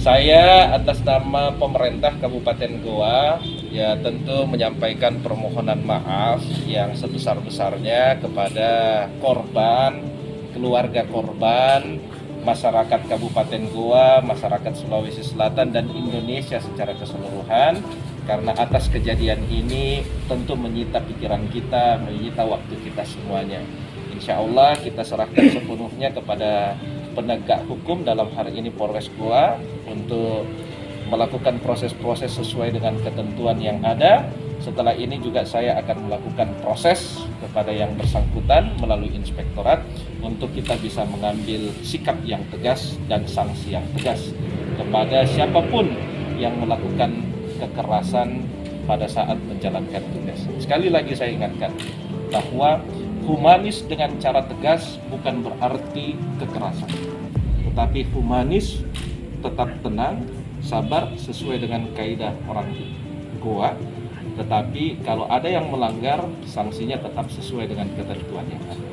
Saya atas nama pemerintah Kabupaten Goa ya tentu menyampaikan permohonan maaf yang sebesar-besarnya kepada korban, keluarga korban, masyarakat Kabupaten Goa, masyarakat Sulawesi Selatan dan Indonesia secara keseluruhan, karena atas kejadian ini tentu menyita pikiran kita, menyita waktu kita semuanya. Insya Allah kita serahkan sepenuhnya kepada penegak hukum, dalam hari ini Polres Goa, untuk melakukan proses-proses sesuai dengan ketentuan yang ada. Setelah ini juga saya akan melakukan proses kepada yang bersangkutan melalui inspektorat untuk kita bisa mengambil sikap yang tegas dan sanksi yang tegas kepada siapapun yang melakukan kekerasan pada saat menjalankan tugas. Sekali lagi saya ingatkan bahwa humanis dengan cara tegas bukan berarti kekerasan, tetapi humanis tetap tenang, sabar sesuai dengan kaidah orang Goa. Tetapi kalau ada yang melanggar, sanksinya tetap sesuai dengan ketentuan yang ada.